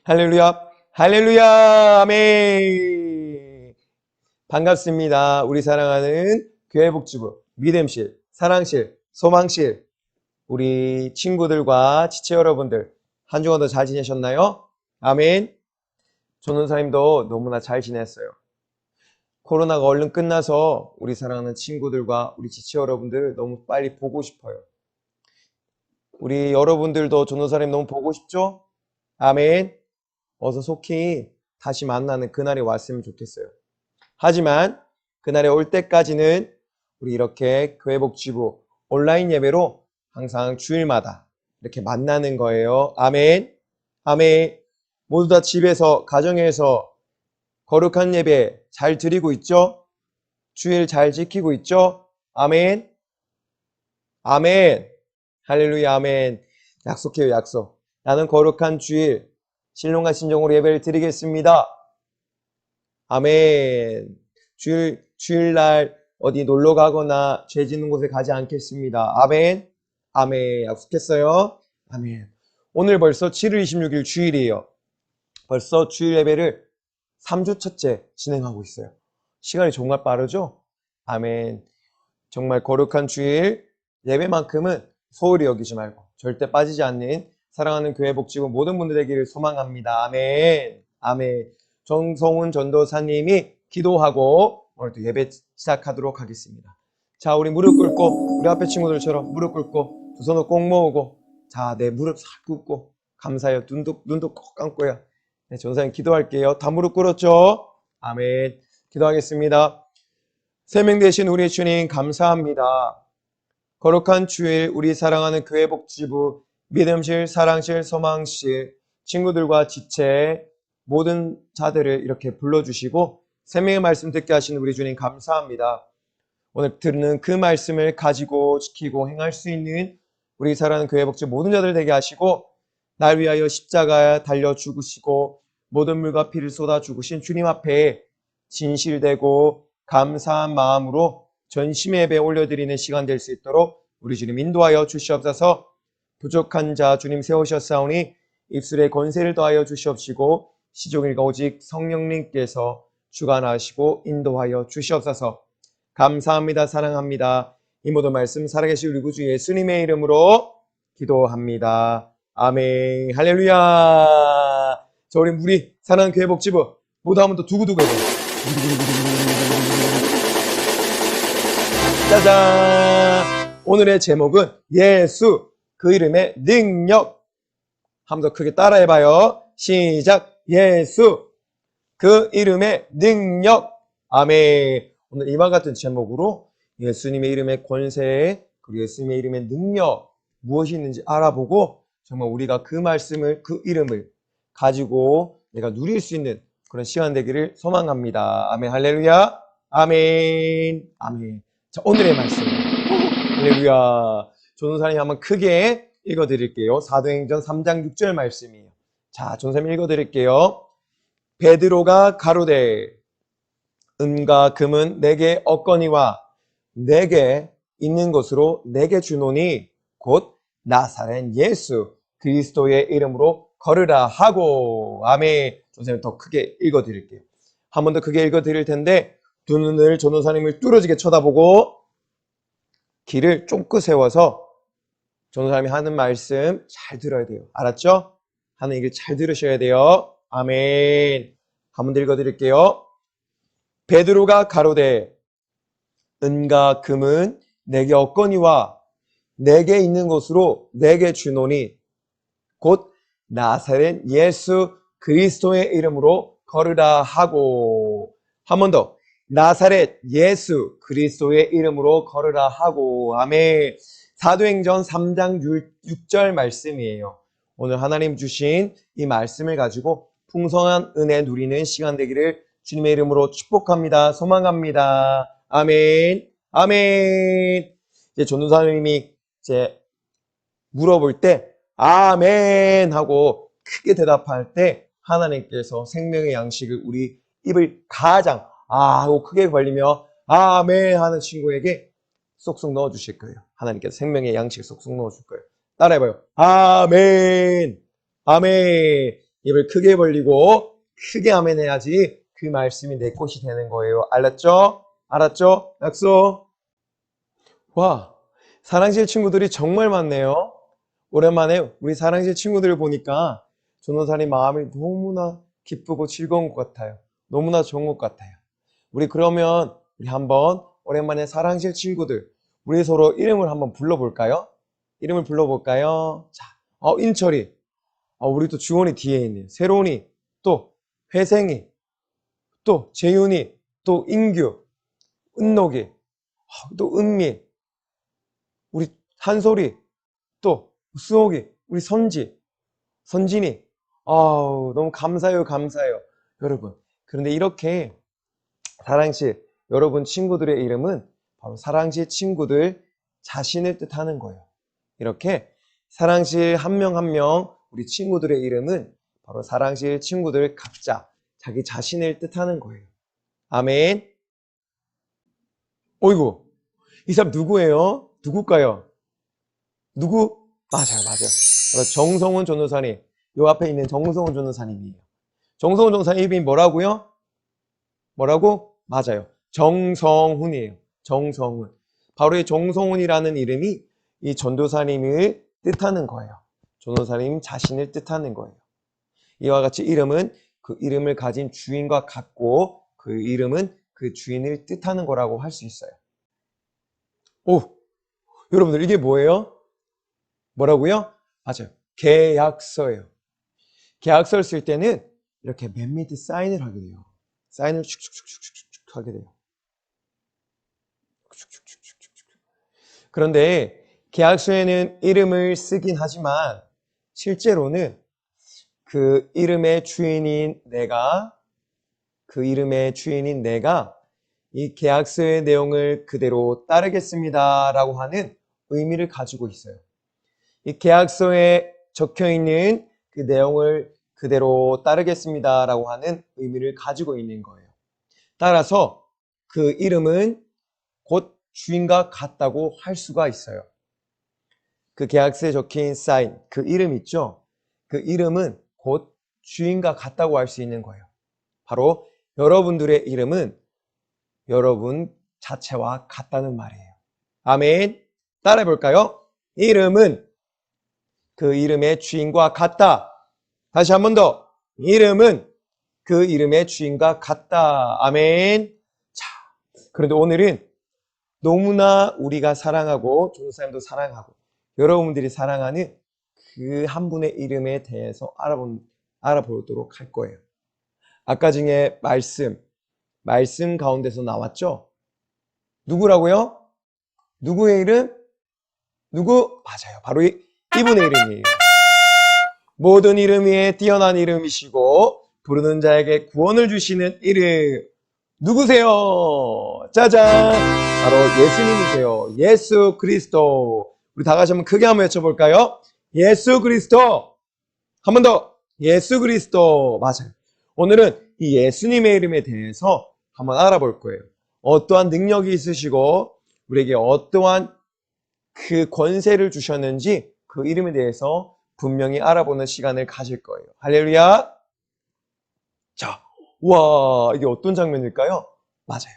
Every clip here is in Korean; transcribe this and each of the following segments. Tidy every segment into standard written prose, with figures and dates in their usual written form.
할렐루야, 할렐루야, 아멘. 반갑습니다. 우리 사랑하는 교회 복지부, 믿음실, 사랑실, 소망실, 우리 친구들과 지체 여러분들, 한 주간도 잘 지내셨나요? 아멘. 전도사님도 너무나 잘 지냈어요. 코로나가 얼른 끝나서 우리 사랑하는 친구들과 우리 지체 여러분들 너무 빨리 보고 싶어요. 우리 여러분들도 전도사님 너무 보고 싶죠? 아멘. 어서 속히 다시 만나는 그날이 왔으면 좋겠어요. 하지만 그날에 올 때까지는 우리 이렇게 교회복지부 온라인 예배로 항상 주일마다 이렇게 만나는 거예요. 아멘. 아멘. 모두 다 집에서, 가정에서 거룩한 예배 잘 드리고 있죠? 주일 잘 지키고 있죠? 아멘. 아멘. 할렐루야, 아멘. 약속해요, 약속. 나는 거룩한 주일, 신령과 신정으로 예배를 드리겠습니다. 아멘. 주일날 어디 놀러 가거나 죄 짓는 곳에 가지 않겠습니다. 아멘. 아멘. 약속했어요. 아멘. 오늘 벌써 7월 26일 주일이에요. 벌써 주일 예배를 3주 첫째 진행하고 있어요. 시간이 정말 빠르죠? 아멘. 정말 거룩한 주일 예배만큼은 소홀히 여기지 말고 절대 빠지지 않는 사랑하는 교회 복지부 모든 분들 되기를 소망합니다. 아멘. 아멘. 정성훈 전도사님이 기도하고 오늘도 예배 시작하도록 하겠습니다. 자, 우리 무릎 꿇고 우리 앞에 친구들처럼 무릎 꿇고 두 손을 꼭 모으고 자, 내 무릎 싹 꿇고 감사해요. 눈도 꼭 감고요. 네, 전도사님 기도할게요. 다 무릎 꿇었죠? 아멘. 기도하겠습니다. 생명 되신 우리 주님 감사합니다. 거룩한 주일 우리 사랑하는 교회 복지부 믿음실, 사랑실, 소망실 친구들과 지체 모든 자들을 이렇게 불러주시고 생명의 말씀 듣게 하시는 우리 주님 감사합니다. 오늘 듣는 그 말씀을 가지고 지키고 행할 수 있는 우리 사랑하는 교회 복지부 모든 자들 되게 하시고 날 위하여 십자가에 달려 죽으시고 모든 물과 피를 쏟아 죽으신 주님 앞에 진실되고 감사한 마음으로 전심의 예배 올려드리는 시간 될 수 있도록 우리 주님 인도하여 주시옵소서. 부족한 자 주님 세우셨사오니 입술에 권세를 더하여 주시옵시고 시종일과 오직 성령님께서 주관하시고 인도하여 주시옵소서. 감사합니다. 사랑합니다. 이 모든 말씀 살아계신 우리 구주 예수님의 이름으로 기도합니다. 아멘. 할렐루야. 자, 우리 사랑하는 교회 복지부 모두 한번 더 두구두구 해봐요. 짜잔! 오늘의 제목은 예수, 그 이름의 능력. 한번 더 크게 따라해봐요. 시작! 예수, 그 이름의 능력. 아멘. 오늘 이와 같은 제목으로 예수님의 이름의 권세, 그리고 예수님의 이름의 능력, 무엇이 있는지 알아보고 정말 우리가 그 말씀을, 그 이름을 가지고 내가 누릴 수 있는 그런 시간 되기를 소망합니다. 아멘. 할렐루야. 아멘. 아멘. 자, 오늘의 말씀. 할렐루야. 전도사님 한번 크게 읽어드릴게요. 사도행전 3장 6절 말씀이에요. 자, 전도사님 읽어드릴게요. 베드로가 가로되 은과 금은 내게 없거니와 내게 있는 것으로 내게 주노니 곧 나사렛 예수 그리스도의 이름으로 걸으라 하고. 아멘. 전도사님 더 크게 읽어드릴게요. 한 번 더 크게 읽어드릴 텐데 두 눈을 전도사님을 뚫어지게 쳐다보고 귀를 쫑긋 세워서 전도사님이 하는 말씀 잘 들어야 돼요. 알았죠? 하는 얘기를 잘 들으셔야 돼요. 아멘. 한 번 더 읽어드릴게요. 베드로가 가로되 은과 금은 내게 없거니와 내게 있는 것으로 내게 주노니 곧 나사렛 예수 그리스도의 이름으로 걸으라 하고. 한 번 더. 나사렛 예수 그리스도의 이름으로 걸으라 하고. 아멘. 사도행전 3장 6절 말씀이에요. 오늘 하나님 주신 이 말씀을 가지고 풍성한 은혜 누리는 시간 되기를 주님의 이름으로 축복합니다. 소망합니다. 아멘. 아멘. 이제 전도사님이 이제 물어볼 때 아멘 하고 크게 대답할 때 하나님께서 생명의 양식을 우리 입을 가장 하고 크게 벌리며 아멘 하는 친구에게 쏙쏙 넣어주실 거예요. 하나님께서 생명의 양식을 쏙쏙 넣어줄 거예요. 따라해봐요. 아멘. 아멘. 입을 크게 벌리고 크게 아멘 해야지 그 말씀이 내 것이 되는 거예요. 알았죠? 알았죠? 약속. 와, 사랑실 친구들이 정말 많네요. 오랜만에 우리 사랑실 친구들을 보니까 전도사님 마음이 너무나 기쁘고 즐거운 것 같아요. 너무나 좋은 것 같아요. 우리 그러면 우리 한번 오랜만에 사랑실 친구들 우리 서로 이름을 한번 불러볼까요? 이름을 불러볼까요? 자, 인철이, 우리 또 주원이 뒤에 있네요. 새로운이, 또 회생이, 또 재윤이, 또 인규, 은록이, 또 은미, 우리 한솔이, 또 수옥이, 우리 선진이. 아우, 너무 감사해요, 감사해요. 여러분. 그런데 이렇게 사랑실, 여러분 친구들의 이름은 바로 사랑실 친구들 자신을 뜻하는 거예요. 이렇게 사랑실 한 명 한 명 우리 친구들의 이름은 바로 사랑실 친구들 각자 자기 자신을 뜻하는 거예요. 아멘. 어이구, 이 사람 누구예요? 누굴까요? 누구? 맞아요. 바로 정성훈 전도사님. 요 앞에 있는 정성훈 전도사님이에요. 정성훈 전도사님 이름이 뭐라고요? 뭐라고? 맞아요. 정성훈이에요. 정성훈. 바로 이 정성훈이라는 이름이 이 전도사님을 뜻하는 거예요. 전도사님 자신을 뜻하는 거예요. 이와 같이 이름은 그 이름을 가진 주인과 같고 그 이름은 그 주인을 뜻하는 거라고 할 수 있어요. 오, 여러분들 이게 뭐예요? 뭐라고요? 맞아요. 계약서예요. 계약서를 쓸 때는 이렇게 맨 밑에 사인을 하게 돼요. 사인을 슉슉슉슉슉 하게 돼요. 그런데 계약서에는 이름을 쓰긴 하지만 실제로는 그 이름의 주인인 내가 이 계약서의 내용을 그대로 따르겠습니다 라고 하는 의미를 가지고 있어요. 이 계약서에 적혀 있는 그 내용을 그대로 따르겠습니다 라고 하는 의미를 가지고 있는 거예요. 따라서 그 이름은 곧 주인과 같다고 할 수가 있어요. 그 계약서에 적힌 사인, 그 이름 있죠? 그 이름은 곧 주인과 같다고 할 수 있는 거예요. 바로 여러분들의 이름은 여러분 자체와 같다는 말이에요. 아멘. 따라해 볼까요? 이름은 그 이름의 주인과 같다. 다시 한 번 더. 이름은 그 이름의 주인과 같다. 아멘. 자, 그런데 오늘은 너무나 우리가 사랑하고 전도사님도 사랑하고 여러분들이 사랑하는 그 한 분의 이름에 대해서 알아보도록 할 거예요. 아까 중에 말씀 가운데서 나왔죠? 누구라고요? 누구의 이름? 누구? 맞아요. 바로 이분의 이름이에요. 모든 이름 위에 뛰어난 이름이시고 부르는 자에게 구원을 주시는 이름. 누구세요? 짜잔! 바로 예수님이세요. 예수 그리스도. 우리 다 같이 한번 크게 한번 외쳐볼까요? 예수 그리스도. 한 번 더. 예수 그리스도. 맞아요. 오늘은 이 예수님의 이름에 대해서 한번 알아볼 거예요. 어떠한 능력이 있으시고 우리에게 어떠한 그 권세를 주셨는지 그 이름에 대해서 분명히 알아보는 시간을 가질 거예요. 할렐루야. 자, 와, 이게 어떤 장면일까요? 맞아요.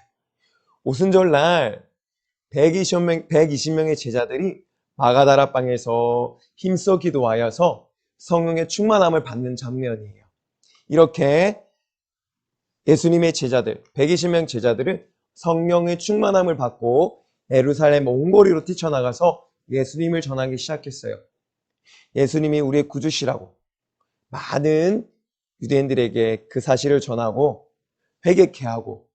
오순절날 120명의 제자들이 마가다라방에서 힘써 기도하여서 성령의 충만함을 받는 장면이에요. 이렇게 예수님의 제자들, 120명 제자들은 성령의 충만함을 받고 예루살렘 온 거리로 뛰쳐나가서 예수님을 전하기 시작했어요. 예수님이 우리의 구주시라고 많은 유대인들에게 그 사실을 전하고 회개케 하고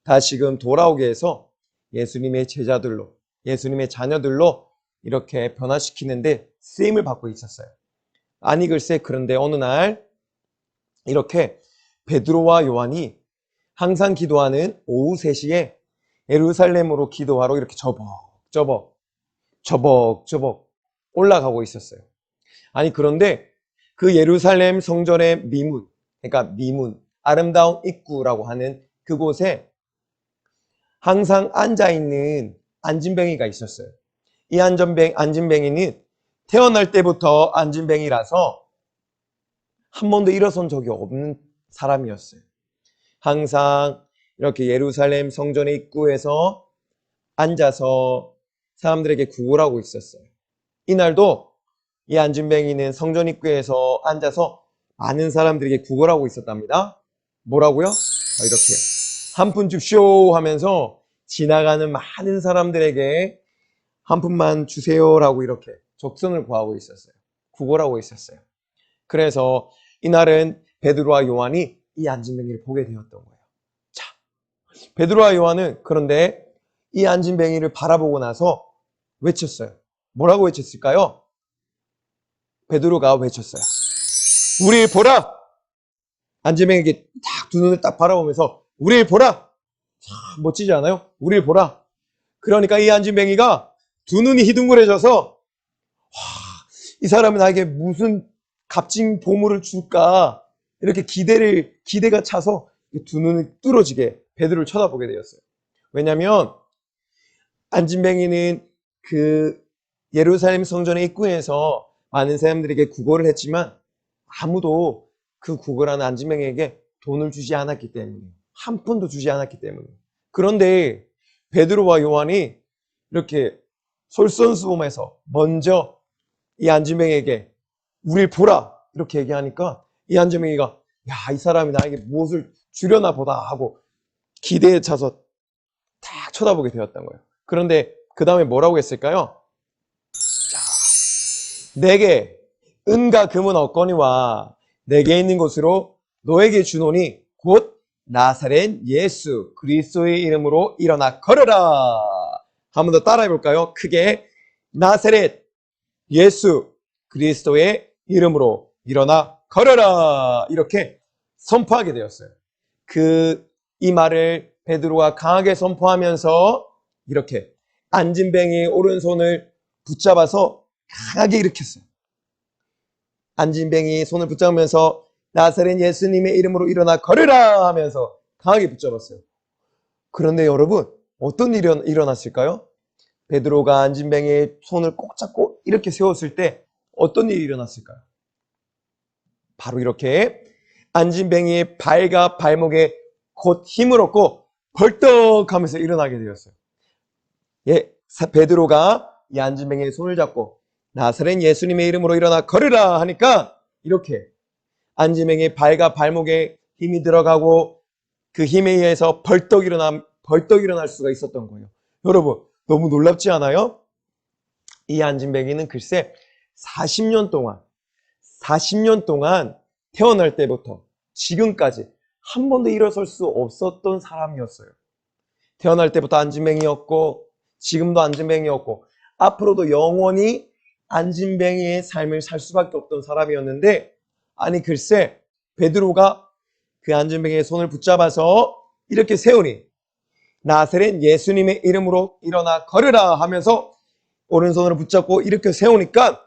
다시금 돌아오게 해서 예수님의 제자들로, 예수님의 자녀들로 이렇게 변화시키는데 쓰임을 받고 있었어요. 아니 글쎄 그런데 어느 날 이렇게 베드로와 요한이 항상 기도하는 오후 3시에 예루살렘으로 기도하러 이렇게 저벅저벅 올라가고 있었어요. 아니 그런데 그 예루살렘 성전의 미문, 아름다운 입구라고 하는 그곳에 항상 앉아있는 안진뱅이가 있었어요. 이 안진뱅이는 태어날 때부터 안진뱅이라서 한 번도 일어선 적이 없는 사람이었어요. 항상 이렇게 예루살렘 성전의 입구에서 앉아서 사람들에게 구걸하고 있었어요. 이날도 이 안진뱅이는 성전 입구에서 앉아서 많은 사람들에게 구걸하고 있었답니다. 뭐라고요? 이렇게 한 푼 줍쇼 하면서 지나가는 많은 사람들에게 한 푼만 주세요라고 이렇게 적선을 구하고 있었어요. 구걸하고 있었어요. 그래서 이날은 베드로와 요한이 이 안진뱅이를 보게 되었던 거예요. 자, 베드로와 요한은 그런데 이 안진뱅이를 바라보고 나서 외쳤어요. 뭐라고 외쳤을까요? 베드로가 외쳤어요. 우리 보라! 안진뱅이에게 딱 두 눈을 딱 바라보면서 우리 보라! 참 멋지지 않아요? 우리 보라! 그러니까 이 안진뱅이가 두 눈이 희둥그레져서 이 사람은 나에게 무슨 값진 보물을 줄까 이렇게 기대가 차서 두 눈이 뚫어지게 베드로를 쳐다보게 되었어요. 왜냐하면 안진뱅이는 그 예루살렘 성전의 입구에서 많은 사람들에게 구걸을 했지만 아무도 그 구걸하는 안진뱅이에게 돈을 주지 않았기 때문에 한 푼도 주지 않았기 때문에. 그런데 베드로와 요한이 이렇게 솔선수범해서 먼저 이 안진뱅이에게 우릴 보라 이렇게 얘기하니까 이 안진뱅이가 야, 이 사람이 나에게 무엇을 주려나 보다 하고 기대에 차서 딱 쳐다보게 되었던 거예요. 그런데 그 다음에 뭐라고 했을까요? 자, 내게 은과 금은 없거니와 내게 있는 것으로 너에게 주노니 곧 나사렛 예수 그리스도의 이름으로 일어나 걸어라. 한 번 더 따라해 볼까요? 크게 나사렛 예수 그리스도의 이름으로 일어나 걸어라. 이렇게 선포하게 되었어요. 이 말을 베드로가 강하게 선포하면서 이렇게 안진뱅이의 오른손을 붙잡아서 강하게 일으켰어요. 안진뱅이 손을 붙잡으면서 나사렛 예수님의 이름으로 일어나 걸으라 하면서 강하게 붙잡았어요. 그런데 여러분 어떤 일이 일어났을까요? 베드로가 안진뱅이의 손을 꼭 잡고 이렇게 세웠을 때 어떤 일이 일어났을까요? 바로 이렇게 안진뱅이의 발과 발목에 곧 힘을 얻고 벌떡 하면서 일어나게 되었어요. 베드로가 이 안진뱅이의 손을 잡고 나사렛 예수님의 이름으로 일어나 걸으라 하니까 이렇게 안진뱅이의 발과 발목에 힘이 들어가고 그 힘에 의해서 벌떡 일어날 수가 있었던 거예요. 여러분 너무 놀랍지 않아요? 이 안진뱅이는 글쎄 40년 동안 태어날 때부터 지금까지 한 번도 일어설 수 없었던 사람이었어요. 태어날 때부터 안진뱅이였고 지금도 안진뱅이였고 앞으로도 영원히 안진뱅이의 삶을 살 수밖에 없던 사람이었는데 아니 글쎄 베드로가 그 안진뱅이의 손을 붙잡아서 이렇게 세우니 나사렛 예수님의 이름으로 일어나 걸으라 하면서 오른손으로 붙잡고 이렇게 세우니까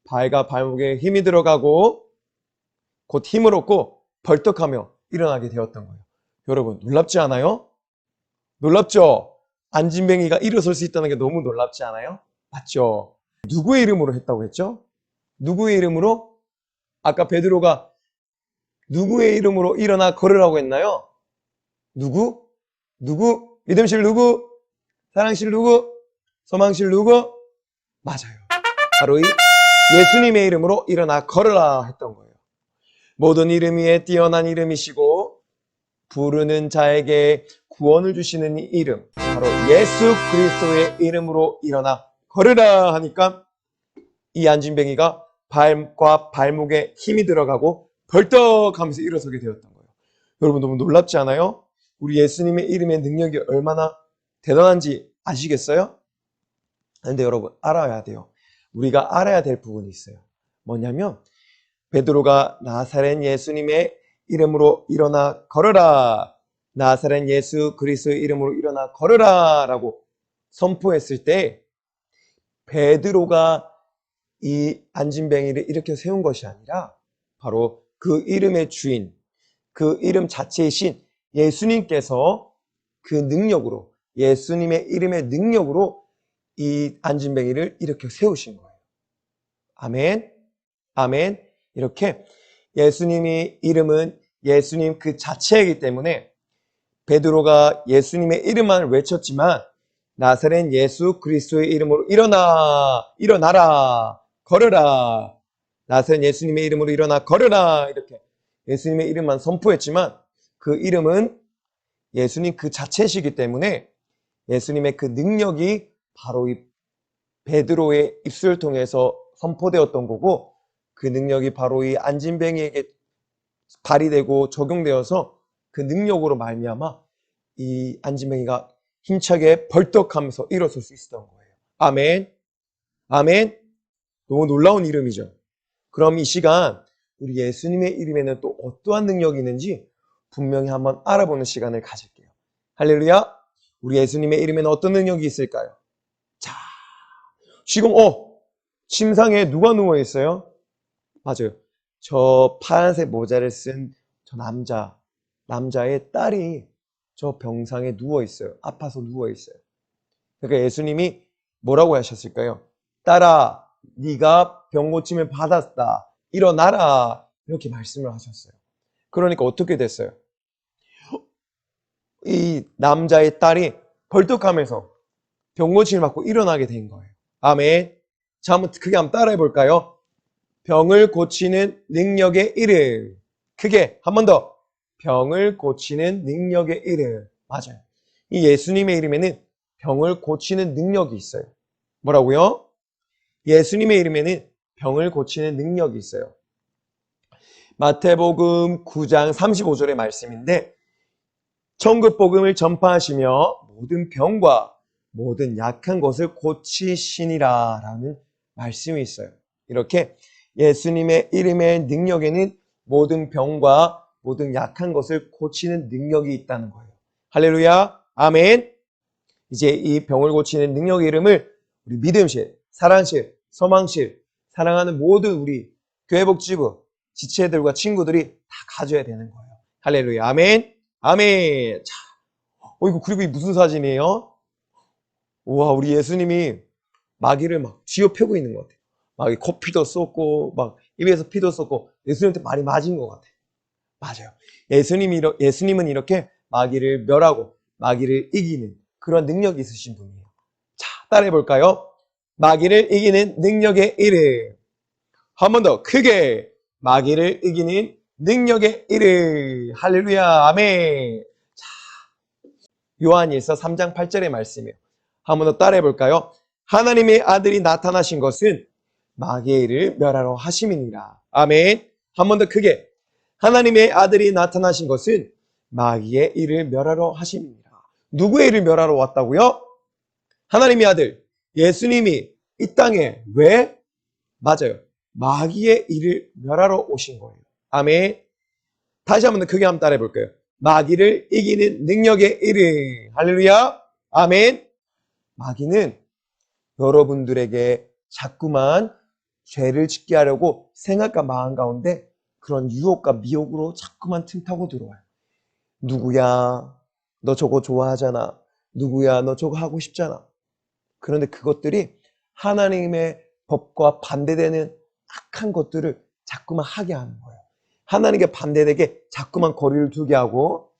발과 발목에 힘이 들어가고 곧 힘을 얻고 벌떡하며 일어나게 되었던 거예요. 여러분 놀랍지 않아요? 놀랍죠? 안진뱅이가 일어설 수 있다는 게 너무 놀랍지 않아요? 맞죠? 누구의 이름으로 했다고 했죠? 누구의 이름으로? 아까 베드로가 누구의 이름으로 일어나 걸으라고 했나요? 누구? 믿음실 누구? 사랑실 누구? 소망실 누구? 맞아요. 바로 이 예수님의 이름으로 일어나 걸으라 했던 거예요. 모든 이름 위에 뛰어난 이름이시고 부르는 자에게 구원을 주시는 이 이름 바로 예수 그리스도의 이름으로 일어나 걸으라 하니까 이 안진뱅이가 발과 발목에 힘이 들어가고 벌떡 하면서 일어서게 되었던 거예요. 여러분 너무 놀랍지 않아요? 우리 예수님의 이름의 능력이 얼마나 대단한지 아시겠어요? 그런데 여러분 알아야 돼요. 우리가 알아야 될 부분이 있어요. 뭐냐면 베드로가 나사렛 예수님의 이름으로 일어나 걸어라. 나사렛 예수 그리스도의 이름으로 일어나 걸어라 라고 선포했을 때 베드로가 이 안진뱅이를 이렇게 세운 것이 아니라 바로 그 이름의 주인, 그 이름 자체이신 예수님께서 그 능력으로 예수님의 이름의 능력으로 이 안진뱅이를 이렇게 세우신 거예요. 아멘. 아멘. 이렇게 예수님이 이름은 예수님 그 자체이기 때문에 베드로가 예수님의 이름만 외쳤지만 나사렛 예수 그리스도의 이름으로 일어나라, 걸어라. 나사렛 예수님의 이름으로 일어나 걸어라. 이렇게 예수님의 이름만 선포했지만 그 이름은 예수님 그 자체시기 때문에 예수님의 그 능력이 바로 이 베드로의 입술을 통해서 선포되었던 거고 그 능력이 바로 이 안진뱅이에게 발휘되고 적용되어서 그 능력으로 말미암아 이 안진뱅이가 힘차게 벌떡하면서 일어설 수 있었던 거예요. 아멘. 아멘. 너무 놀라운 이름이죠. 그럼 이 시간 우리 예수님의 이름에는 또 어떠한 능력이 있는지 분명히 한번 알아보는 시간을 가질게요. 할렐루야. 우리 예수님의 이름에는 어떤 능력이 있을까요? 자, 지금 침상에 누가 누워 있어요? 맞아요. 저 파란색 모자를 쓴 저 남자의 딸이 저 병상에 누워 있어요. 아파서 누워 있어요. 그러니까 예수님이 뭐라고 하셨을까요? 딸아, 네가 병 고침을 받았다. 일어나라. 이렇게 말씀을 하셨어요. 그러니까 어떻게 됐어요? 이 남자의 딸이 벌떡하면서 병 고침을 받고 일어나게 된 거예요. 아멘. 자, 한번 크게 한번 따라해 볼까요? 병을 고치는 능력의 이름. 크게 한 번 더. 병을 고치는 능력의 이름. 맞아요. 이 예수님의 이름에는 병을 고치는 능력이 있어요. 뭐라고요? 예수님의 이름에는 병을 고치는 능력이 있어요. 마태복음 9장 35절의 말씀인데 천국 복음을 전파하시며 모든 병과 모든 약한 것을 고치시니라 라는 말씀이 있어요. 이렇게 예수님의 이름의 능력에는 모든 병과 모든 약한 것을 고치는 능력이 있다는 거예요. 할렐루야. 아멘. 이제 이 병을 고치는 능력의 이름을 우리 믿음실, 사랑실, 소망실, 사랑하는 모든 우리 교회복지부, 지체들과 친구들이 다 가져야 되는 거예요. 할렐루야. 아멘. 아멘. 자, 이거 그리고 이 무슨 사진이에요? 우와, 우리 예수님이 마귀를 막 쥐어펴고 있는 것 같아요. 막 코피도 쏟고, 막 입에서 피도 쏟고, 예수님한테 많이 맞은 것 같아요. 맞아요. 예수님은 이렇게 마귀를 멸하고, 마귀를 이기는 그런 능력이 있으신 분이에요. 자, 따라해 볼까요? 마귀를 이기는 능력의 이름. 한 번 더 크게 마귀를 이기는 능력의 이름. 할렐루야. 아멘. 자, 요한일서 3장 8절의 말씀이에요. 한 번 더 따라해 볼까요? 하나님의 아들이 나타나신 것은 마귀의 일을 멸하러 하심이니라. 아멘. 한 번 더 크게. 하나님의 아들이 나타나신 것은 마귀의 일을 멸하러 하심이니라. 누구의 일을 멸하러 왔다고요? 하나님의 아들 예수님이 이 땅에 왜? 맞아요. 마귀의 일을 멸하러 오신 거예요. 아멘. 다시 한번 더 크게 한번 따라해 볼까요? 마귀를 이기는 능력의 이름. 할렐루야. 아멘. 마귀는 여러분들에게 자꾸만 죄를 짓게 하려고 생각과 마음 가운데 그런 유혹과 미혹으로 자꾸만 틈타고 들어와요. 누구야? 너 저거 좋아하잖아. 누구야? 너 저거 하고 싶잖아. 그런데 그것들이 하나님의 법과 반대되는 악한 것들을 자꾸만 하게 하는 거예요. 하나님께 반대되게 자꾸만 거리를 두게 하고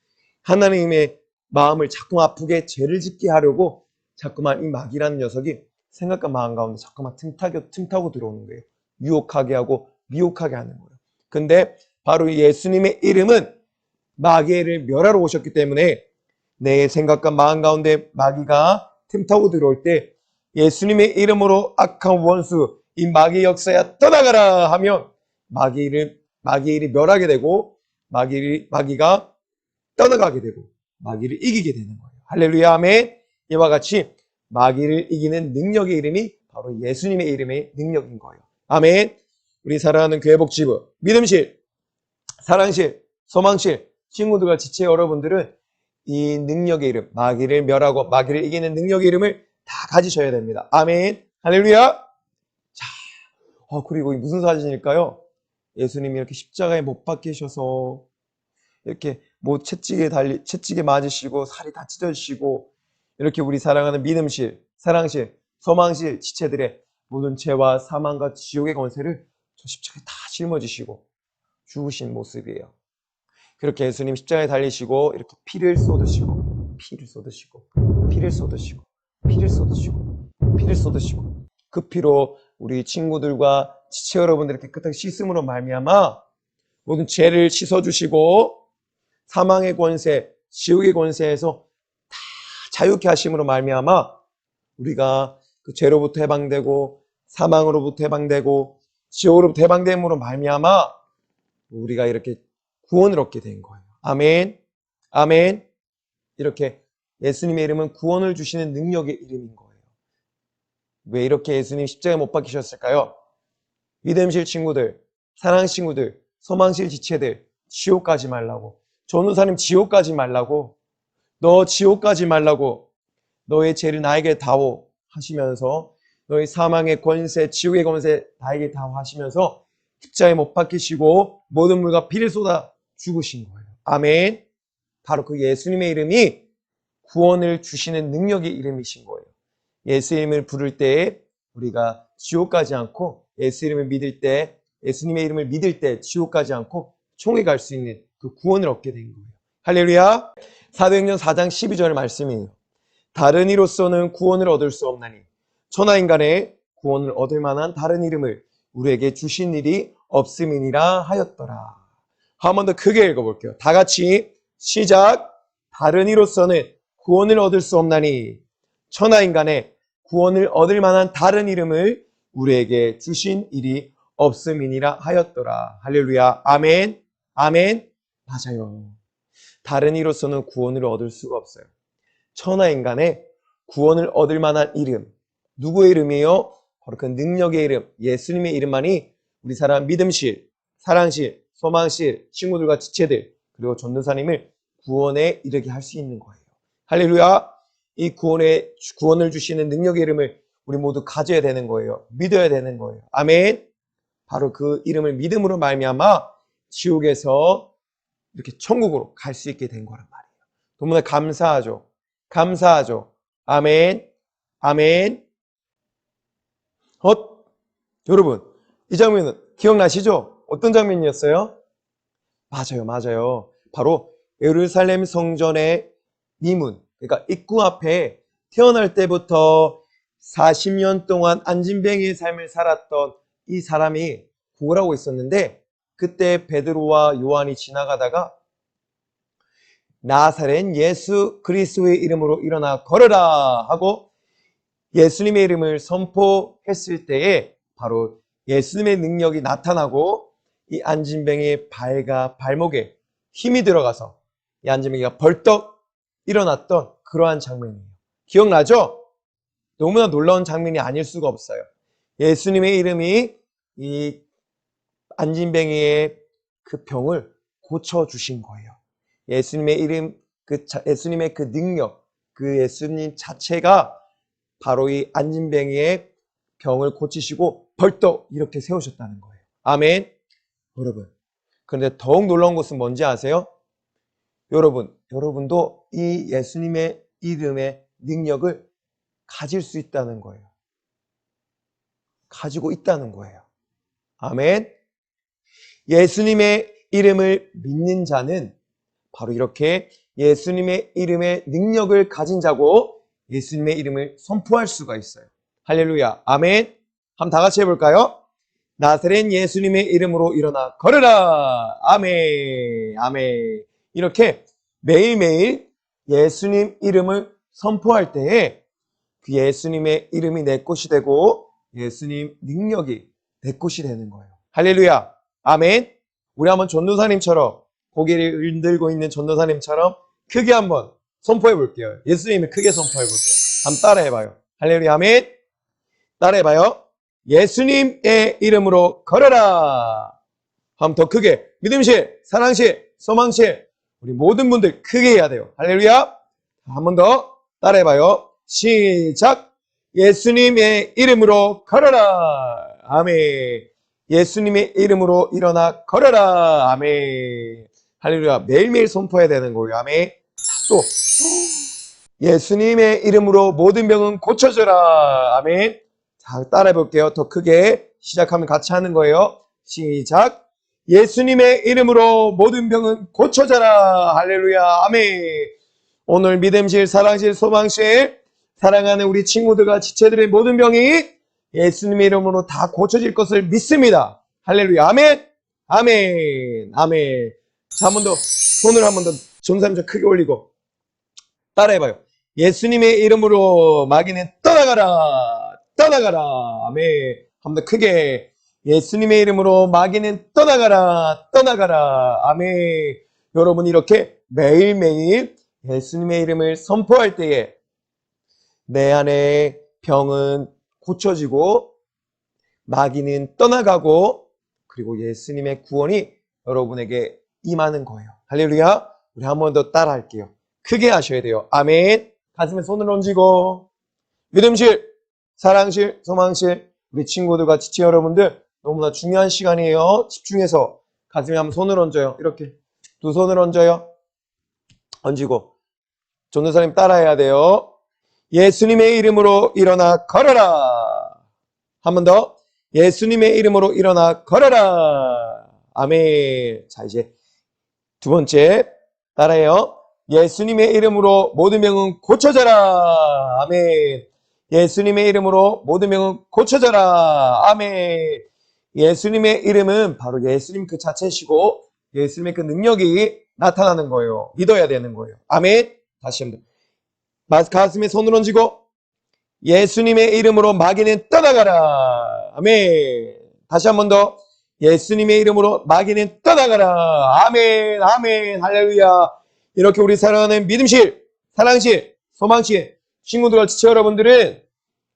하나님의 마음을 자꾸만 아프게 죄를 짓게 하려고 자꾸만 이 마귀라는 녀석이 생각과 마음 가운데 자꾸만 틈타고 들어오는 거예요. 유혹하게 하고 미혹하게 하는 거예요. 근데 바로 예수님의 이름은 마귀를 멸하러 오셨기 때문에 내 생각과 마음 가운데 마귀가 틈타고 들어올 때 예수님의 이름으로 악한 원수 이 마귀 역사야 떠나가라 하면 마귀의 일이 멸하게 되고 마귀가 떠나가게 되고 마귀를 이기게 되는 거예요. 할렐루야. 아멘. 이와 같이 마귀를 이기는 능력의 이름이 바로 예수님의 이름의 능력인 거예요. 아멘. 우리 사랑하는 교회복지부, 믿음실, 사랑실, 소망실, 친구들과 지체 여러분들은 이 능력의 이름, 마귀를 멸하고 마귀를 이기는 능력의 이름을 다 가지셔야 됩니다. 아멘. 할렐루야. 자, 그리고 무슨 사진일까요? 예수님이 이렇게 십자가에 못 박히셔서 이렇게 채찍에 맞으시고 살이 다 찢어지시고 이렇게 우리 사랑하는 믿음실, 사랑실, 소망실 지체들의 모든 죄와 사망과 지옥의 권세를 저 십자가에 다 짊어지시고 죽으신 모습이에요. 그렇게 예수님 십자가에 달리시고 이렇게 피를 쏟으시고 피를 쏟으시고 피를 쏟으시고 피를 쏟으시고 피를 쏟으시고 그 피로 우리 친구들과 지체 여러분들 이렇게 깨끗하게 씻음으로 말미암아 모든 죄를 씻어주시고 사망의 권세, 지옥의 권세에서 다 자유케 하심으로 말미암아 우리가 그 죄로부터 해방되고 사망으로부터 해방되고 지옥으로부터 해방됨으로 말미암아 우리가 이렇게 구원을 얻게 된 거예요. 아멘. 아멘. 이렇게 예수님의 이름은 구원을 주시는 능력의 이름인 거예요. 왜 이렇게 예수님 십자가에 못 박히셨을까요? 믿음실 친구들, 사랑 친구들, 소망실 지체들, 지옥 가지 말라고. 전도사님 지옥 가지 말라고. 너 지옥 가지 말라고. 너의 죄를 나에게 다오 하시면서 너의 사망의 권세, 지옥의 권세 나에게 다오 하시면서 십자가에 못 박히시고 모든 물과 피를 쏟아 죽으신 거예요. 아멘. 바로 그 예수님의 이름이 구원을 주시는 능력의 이름이신 거예요. 예수 이름을 부를 때 우리가 지옥 가지 않고 예수 이름을 믿을 때 예수님의 이름을 믿을 때 지옥 가지 않고 총에 갈 수 있는 그 구원을 얻게 된 거예요. 할렐루야. 사도행전 4장 12절 말씀이에요. 다른 이로서는 구원을 얻을 수 없나니 천하인간의 구원을 얻을 만한 다른 이름을 우리에게 주신 일이 없음이니라 하였더라. 한 번 더 크게 읽어볼게요. 다 같이 시작. 다른 이로서는 구원을 얻을 수 없나니 천하인간의 구원을 얻을 만한 다른 이름을 우리에게 주신 일이 없음이니라 하였더라. 할렐루야. 아멘. 아멘. 맞아요. 다른 이로서는 구원을 얻을 수가 없어요. 천하인간의 구원을 얻을 만한 이름. 누구의 이름이에요? 바로 그 능력의 이름, 예수님의 이름만이 우리 사람 믿음실, 사랑실, 소망실, 친구들과 지체들, 그리고 전도사님을 구원에 이르게 할 수 있는 거예요. 할렐루야. 이 구원을 주시는 능력의 이름을 우리 모두 가져야 되는 거예요. 믿어야 되는 거예요. 아멘. 바로 그 이름을 믿음으로 말미암아 지옥에서 이렇게 천국으로 갈 수 있게 된 거란 말이에요. 너무나 감사하죠. 감사하죠. 아멘. 아멘. 여러분, 이 장면은 기억나시죠? 어떤 장면이었어요? 맞아요, 맞아요. 바로 예루살렘 성전의 미문, 그러니까 입구 앞에 태어날 때부터 40년 동안 안진뱅이의 삶을 살았던 이 사람이 구걸하고 있었는데 그때 베드로와 요한이 지나가다가 나사렛 예수 그리스도의 이름으로 일어나 걸어라 하고 예수님의 이름을 선포했을 때에 바로 예수님의 능력이 나타나고 이 안진뱅이의 발과 발목에 힘이 들어가서 이 안진뱅이가 벌떡 일어났던 그러한 장면이에요. 기억나죠? 너무나 놀라운 장면이 아닐 수가 없어요. 예수님의 이름이 이 안진뱅이의 그 병을 고쳐주신 거예요. 예수님의 이름, 예수님의 그 능력, 그 예수님 자체가 바로 이 안진뱅이의 병을 고치시고 벌떡 이렇게 세우셨다는 거예요. 아멘. 여러분, 그런데 더욱 놀라운 것은 뭔지 아세요? 여러분도 이 예수님의 이름의 능력을 가질 수 있다는 거예요. 가지고 있다는 거예요. 아멘. 예수님의 이름을 믿는 자는 바로 이렇게 예수님의 이름의 능력을 가진 자고 예수님의 이름을 선포할 수가 있어요. 할렐루야. 아멘. 한번 다 같이 해볼까요? 나사렛 예수님의 이름으로 일어나 걸으라. 아멘. 아멘. 이렇게 매일매일 예수님 이름을 선포할 때에 그 예수님의 이름이 내 것이 되고 예수님 능력이 내 것이 되는 거예요. 할렐루야. 아멘. 우리 한번 전도사님처럼 고개를 흔들고 있는 전도사님처럼 크게 한번 선포해 볼게요. 예수님을 크게 선포해 볼게요. 한번 따라 해봐요. 할렐루야. 아멘. 따라 해봐요. 예수님의 이름으로 걸어라. 한번 더 크게. 믿음실, 사랑실, 소망실 우리 모든 분들 크게 해야 돼요. 할렐루야. 한 번 더 따라 해봐요. 시작. 예수님의 이름으로 걸어라. 아멘. 예수님의 이름으로 일어나 걸어라. 아멘. 할렐루야. 매일매일 선포해야 되는 거예요. 아멘. 또 예수님의 이름으로 모든 병은 고쳐져라. 아멘. 자, 따라해 볼게요. 더 크게 시작하면 같이 하는 거예요. 시작. 예수님의 이름으로 모든 병은 고쳐져라. 할렐루야. 아멘. 오늘 믿음실, 사랑실, 소망실, 사랑하는 우리 친구들과 지체들의 모든 병이 예수님의 이름으로 다 고쳐질 것을 믿습니다. 할렐루야. 아멘. 아멘. 아멘. 자, 한 번 더, 손을 한 번 더, 정삼 좀 크게 올리고 따라해봐요. 예수님의 이름으로 마귀는 떠나가라. 떠나가라. 아멘. 한 번 더 크게. 예수님의 이름으로 마귀는 떠나가라. 떠나가라. 아멘. 여러분 이렇게 매일매일 예수님의 이름을 선포할 때에 내 안에 병은 고쳐지고 마귀는 떠나가고 그리고 예수님의 구원이 여러분에게 임하는 거예요. 할렐루야. 우리 한 번 더 따라 할게요. 크게 하셔야 돼요. 아멘. 가슴에 손을 얹고 믿음실, 사랑실, 소망실 우리 친구들과 지체 여러분들 너무나 중요한 시간이에요. 집중해서 가슴에 한번 손을 얹어요. 이렇게 두 손을 얹어요. 얹고 전도사님 따라해야 돼요. 예수님의 이름으로 일어나 걸어라. 한 번 더. 예수님의 이름으로 일어나 걸어라. 아멘. 자, 이제 두 번째 따라해요. 예수님의 이름으로 모든 병은 고쳐져라. 아멘. 예수님의 이름으로 모든 병은 고쳐져라. 아멘. 예수님의 이름은 바로 예수님 그 자체시고 예수님의 그 능력이 나타나는 거예요. 믿어야 되는 거예요. 아멘. 다시 한번. 가슴에 손을 얹고 예수님의 이름으로 마귀는 떠나가라. 아멘. 다시 한 번 더. 예수님의 이름으로 마귀는 떠나가라. 아멘. 아멘. 할렐루야. 이렇게 우리 사랑하는 믿음실, 사랑실, 소망실, 친구들과 지체 여러분들은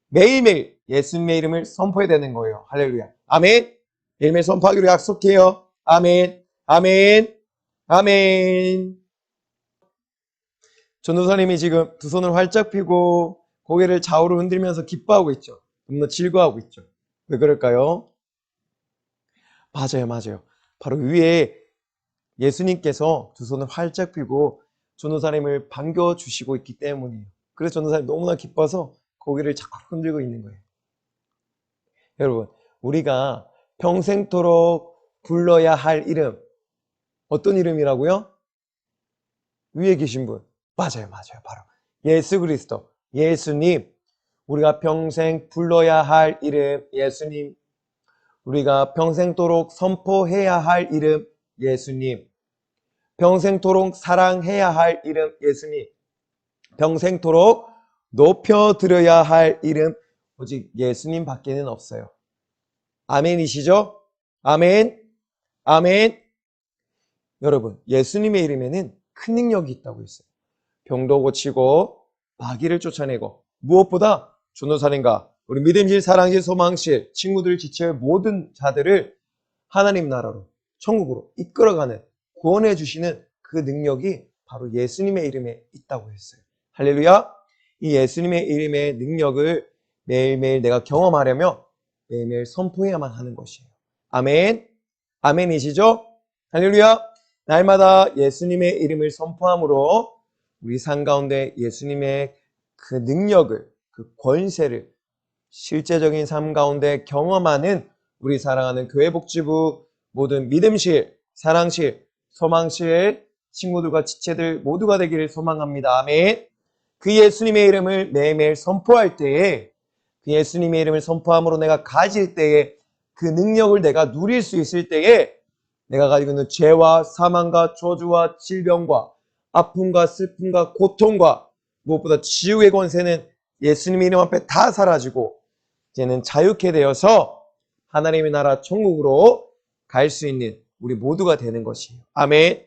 매일매일 예수님의 이름을 선포해야 되는 거예요. 할렐루야. 아멘. 매일매일 선포하기로 약속해요. 아멘. 아멘. 아멘. 전도사님이 지금 두 손을 활짝 펴고 고개를 좌우로 흔들면서 기뻐하고 있죠. 너무나 즐거워하고 있죠. 왜 그럴까요? 맞아요, 맞아요. 바로 위에 예수님께서 두 손을 활짝 펴고 전도사님을 반겨주시고 있기 때문이에요. 그래서 전도사님 너무나 기뻐서 고개를 자꾸 흔들고 있는 거예요. 여러분, 우리가 평생토록 불러야 할 이름, 어떤 이름이라고요? 위에 계신 분. 맞아요, 맞아요. 바로 예수 그리스도, 예수님. 우리가 평생 불러야 할 이름, 예수님. 우리가 평생토록 선포해야 할 이름, 예수님. 평생토록 사랑해야 할 이름, 예수님. 평생토록 높여드려야 할 이름, 오직 예수님 밖에는 없어요. 아멘이시죠? 아멘. 아멘. 여러분, 예수님의 이름에는 큰 능력이 있다고 했어요. 병도 고치고 마귀를 쫓아내고 무엇보다 전도사님과 우리 믿음실, 사랑실, 소망실, 친구들, 지체의 모든 자들을 하나님 나라로, 천국으로 이끌어가는, 구원해 주시는 그 능력이 바로 예수님의 이름에 있다고 했어요. 할렐루야. 이 예수님의 이름의 능력을 매일매일 내가 경험하려면 매일매일 선포해야만 하는 것이에요. 아멘. 아멘이시죠? 할렐루야. 날마다 예수님의 이름을 선포함으로 우리 삶 가운데 예수님의 그 능력을, 그 권세를 실제적인 삶 가운데 경험하는 우리 사랑하는 교회복지부 모든 믿음실, 사랑실, 소망실 친구들과 지체들 모두가 되기를 소망합니다. 아멘. 그 예수님의 이름을 매일매일 선포할 때에 그 예수님의 이름을 선포함으로 내가 가질 때에 그 능력을 내가 누릴 수 있을 때에 내가 가지고 있는 죄와 사망과 저주와 질병과 아픔과 슬픔과 고통과 무엇보다 지옥의 권세는 예수님의 이름 앞에 다 사라지고 이제는 자유케 되어서 하나님의 나라 천국으로 갈 수 있는 우리 모두가 되는 것이에요. 아멘.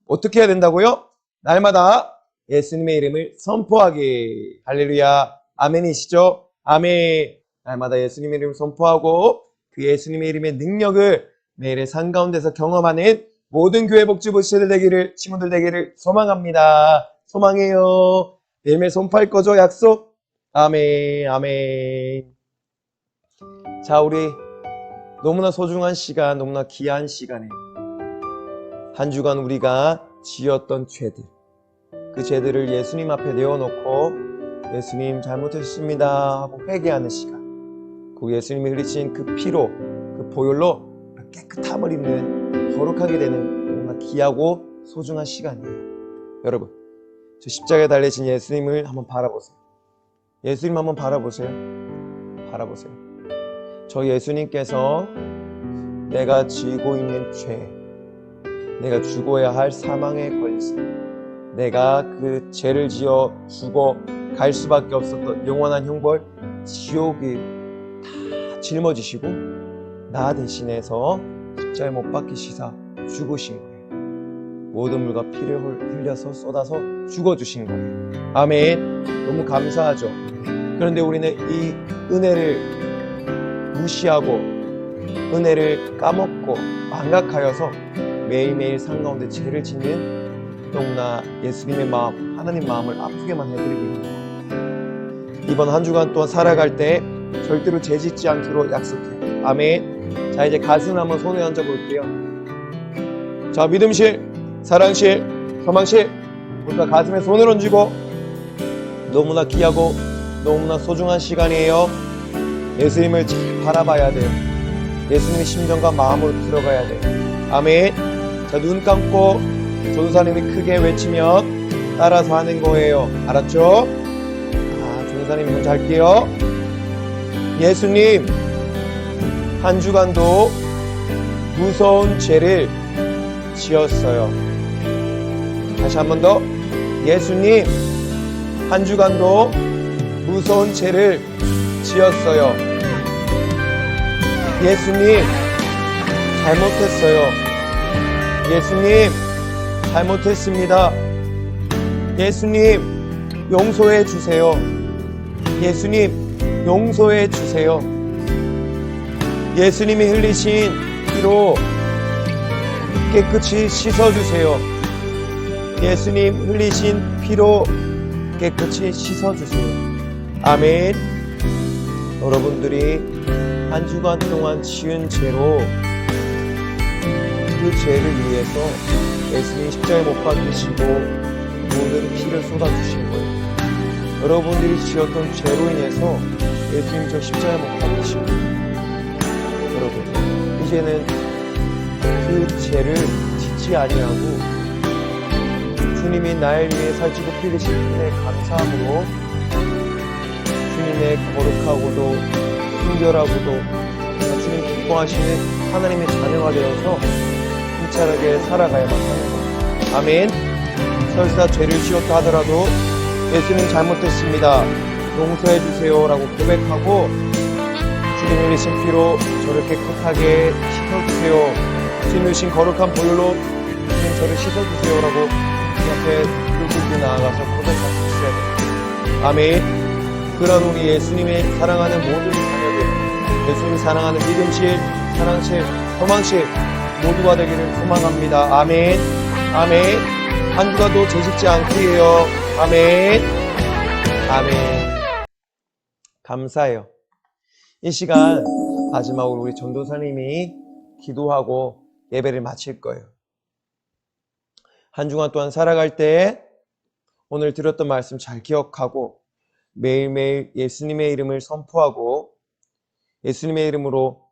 어떻게 해야 된다고요? 날마다 예수님의 이름을 선포하기. 할렐루야. 아멘이시죠? 아멘. 날마다 예수님의 이름을 선포하고 그 예수님의 이름의 능력을 매일의 삶 가운데서 경험하는 모든 교회 복지부 지체들 되기를, 친구들 되기를 소망합니다. 소망해요. 매일매일 선포할 거죠? 약속? 아멘. 아멘. 자, 우리 너무나 소중한 시간, 너무나 귀한 시간에 한 주간 우리가 지었던 죄들, 그 죄들을 예수님 앞에 내어놓고 예수님 잘못했습니다 하고 회개하는 시간, 그 예수님이 흘리신 그 피로, 그 보혈로 깨끗함을 입는 거룩하게 되는 정말 귀하고 소중한 시간이에요. 여러분, 저 십자가에 달리신 예수님을 한번 바라보세요. 예수님 한번 바라보세요. 바라보세요. 저 예수님께서 내가 지고 있는 죄, 내가 죽어야 할 사망의 권세, 내가 그 죄를 지어 죽어 갈 수밖에 없었던 영원한 형벌, 지옥이 다 짊어지시고 나 대신해서 십자가에 못 박히시사 죽으신 거예요. 모든 물과 피를 흘려서 쏟아서 죽어주신 거예요. 아멘. 너무 감사하죠. 그런데 우리는 이 은혜를 무시하고 은혜를 까먹고 망각하여서 매일매일 삶 가운데 죄를 짓는 너무나 예수님의 마음, 하나님 마음을 아프게만 해드리고 있는 거예요. 이번 한 주간 동안 살아갈 때 절대로 죄 짓지 않기로 약속해요. 아멘. 자, 이제 가슴을 한번 손에 얹어 볼게요. 자, 믿음실, 사랑실, 소망실, 우리가 가슴에 손을 얹고 너무나 귀하고 너무나 소중한 시간이에요. 예수님을 잘 바라봐야 돼요. 예수님의 심정과 마음으로 들어가야 돼요. 아멘. 자, 눈 감고 전도사님이 크게 외치면 따라서 하는 거예요. 알았죠? 전도사님이 먼저 할게요. 예수님, 한 주간도 무서운 죄를 지었어요. 다시 한 번 더. 예수님, 한 주간도 무서운 죄를 지었어요. 예수님, 잘못했어요. 예수님, 잘못했습니다. 예수님, 용서해 주세요. 예수님, 용서해 주세요. 예수님이 흘리신 피로 깨끗이 씻어주세요. 예수님 흘리신 피로 깨끗이 씻어주세요. 아멘. 여러분들이 한 주간 동안 지은 죄로 그 죄를 위해서 예수님이 십자가에 못 박히시고 모든 피를 쏟아주신 거예요. 여러분들이 지었던 죄로 인해서 예수님 저 십자가에 못 박히시고, 여러분 이제는 그 죄를 짓지 아니하고 주님이 나를 위해 살찌고 피 흘리신 은혜에 감사함으로 주님의 거룩하고도 순결하고도 주님 기뻐하시는 하나님의 자녀가 되어서 힘차게 살아가야만 하는 것. 아멘. 설사 죄를 지었다 하더라도 예수님 잘못했습니다, 용서해 주세요 라고 고백하고 주님 흘리신 피로 저를 깨끗하게 씻어주세요, 주님 흘리신 거룩한 보혈로 주님 저를 씻어주세요 라고 주 앞에 굴굴 나아가서 고백할 수 있어야 돼요. 아멘. 그런 우리 예수님의 사랑하는 모든 자녀들, 예수님이 사랑하는 믿음실, 사랑실, 소망실 모두가 되기를 소망합니다. 아멘. 아멘. 한 주가도 죄짓지 않기 위해요. 아멘. 아멘. 감사해요. 이 시간 마지막으로 우리 전도사님이 기도하고 예배를 마칠 거예요. 한 주간 동안 살아갈 때 오늘 들었던 말씀 잘 기억하고 매일매일 예수님의 이름을 선포하고 예수님의 이름으로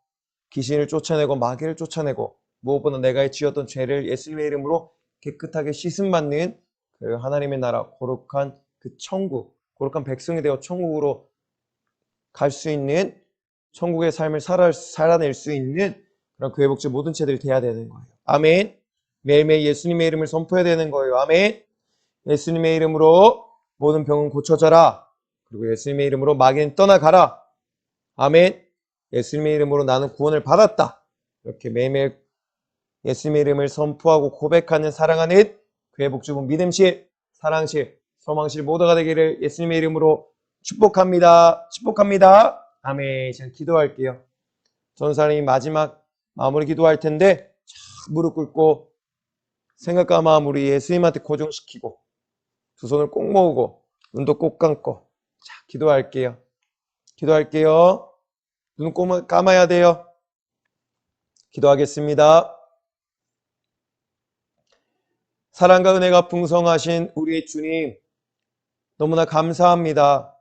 귀신을 쫓아내고 마귀를 쫓아내고 무엇보다 내가 지었던 죄를 예수님의 이름으로 깨끗하게 씻음받는 그 하나님의 나라, 거룩한 그 천국, 거룩한 백성이 되어 천국으로 갈 수 있는, 천국의 삶을 살아낼 수 있는 그런 그 회복제 모든 죄들이 돼야 되는 거예요. 아멘. 매일매일 예수님의 이름을 선포해야 되는 거예요. 아멘. 예수님의 이름으로 모든 병은 고쳐져라. 그리고 예수님의 이름으로 마귀는 떠나가라. 아멘. 예수님의 이름으로 나는 구원을 받았다. 이렇게 매일매일 예수님의 이름을 선포하고 고백하는 사랑하는 교회 복주분 믿음실, 사랑실, 소망실 모두가 되기를 예수님의 이름으로 축복합니다. 축복합니다. 아멘. 지금 기도할게요. 전사님이 마지막 마무리 기도할 텐데 무릎 꿇고 생각과 마음 우리 예수님한테 고정시키고 두 손을 꼭 모으고 눈도 꼭 감고 자 기도할게요. 기도할게요. 눈 꼭 감아야 돼요. 기도하겠습니다. 사랑과 은혜가 풍성하신 우리의 주님, 너무나 감사합니다.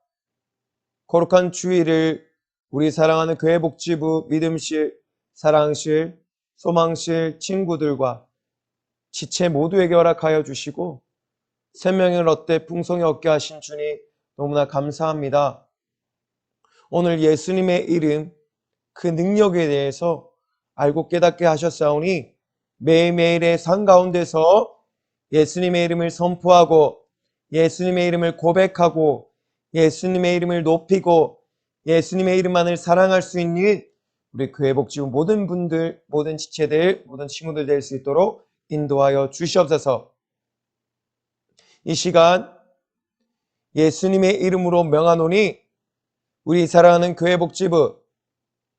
거룩한 주일을 우리 사랑하는 교회 복지부 믿음실, 사랑실, 소망실 친구들과 지체 모두에게 허락하여 주시고 생명을 얻되 풍성히 얻게 하신 주님 너무나 감사합니다. 오늘 예수님의 이름, 그 능력에 대해서 알고 깨닫게 하셨사오니 매일매일의 삶 가운데서 예수님의 이름을 선포하고 예수님의 이름을 고백하고 예수님의 이름을 높이고 예수님의 이름만을 사랑할 수 있는 우리 교회 복지부 모든 분들, 모든 지체들, 모든 친구들 될 수 있도록 인도하여 주시옵소서. 이 시간 예수님의 이름으로 명하노니 우리 사랑하는 교회 복지부,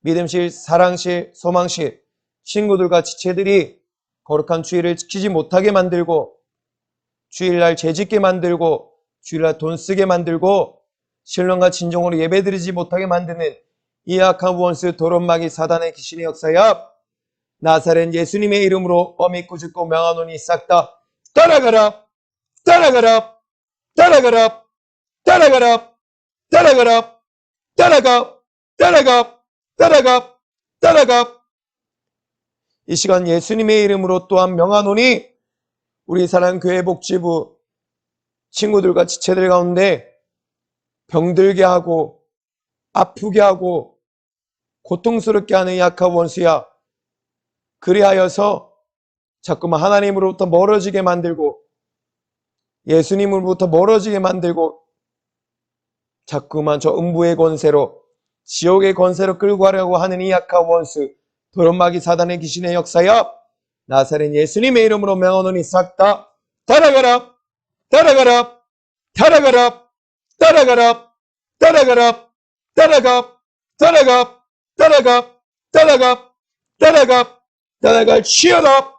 믿음실, 사랑실, 소망실, 친구들과 지체들이 거룩한 주일을 지키지 못하게 만들고 주일날 죄짓게 만들고 주일날 돈 쓰게 만들고 신령과 진정으로 예배드리지 못하게 만드는 이 악한 원수 도론마귀 사단의 귀신의 역사야 나사렛 예수님의 이름으로 어미고 죽고 명하노니 싹 다 따라가라 따라가라 따라가라 따라가라 따라가라 따라가 따라가 따라가 따라가. 이 시간 예수님의 이름으로 또한 명하노니 우리 사랑하는 교회 복지부 친구들과 지체들 가운데 병들게 하고 아프게 하고 고통스럽게 하는 약한 원수야, 그리하여서 자꾸만 하나님으로부터 멀어지게 만들고 예수님으로부터 멀어지게 만들고 자꾸만 저 음부의 권세로 지옥의 권세로 끌고 가려고 하는 이 약한 원수 도론마귀 사단의 귀신의 역사야 나사렛 예수님의 이름으로 명하노니 싹 다 따라가라 따라가라 따라가라 따라가라 따라가라 따라가 따라가 따라가 따라가 따라가 따라가 치어라.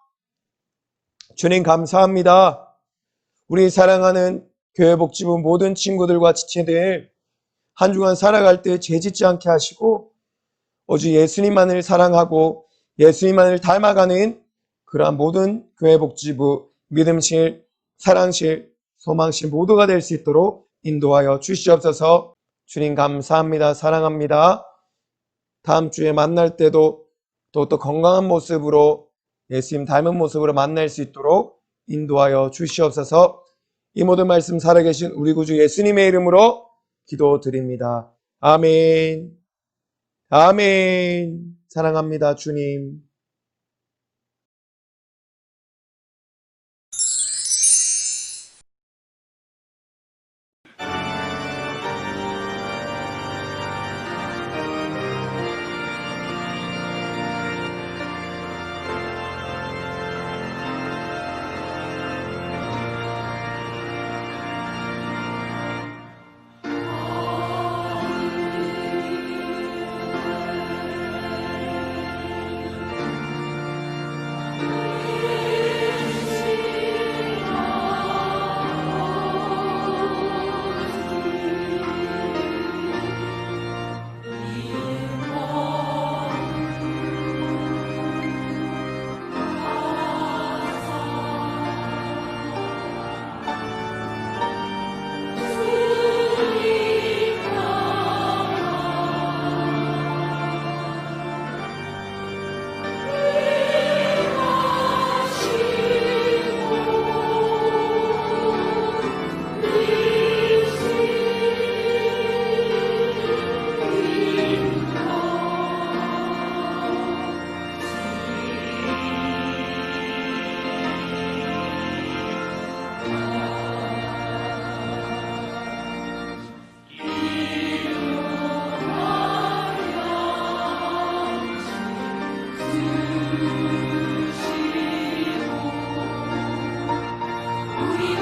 주님 감사합니다. 우리 사랑하는 교회 복지부 모든 친구들과 지체들 한 주간 살아갈 때 죄짓지 않게 하시고 오직 예수님만을 사랑하고 예수님만을 닮아가는 그러한 모든 교회 복지부, 믿음실, 사랑실, 소망실 모두가 될 수 있도록 인도하여 주시옵소서. 주님 감사합니다. 사랑합니다. 다음 주에 만날 때도 또 건강한 모습으로 예수님 닮은 모습으로 만날 수 있도록 인도하여 주시옵소서. 이 모든 말씀 살아계신 우리 구주 예수님의 이름으로 기도드립니다. 아멘. 아멘. 사랑합니다, 주님. 우리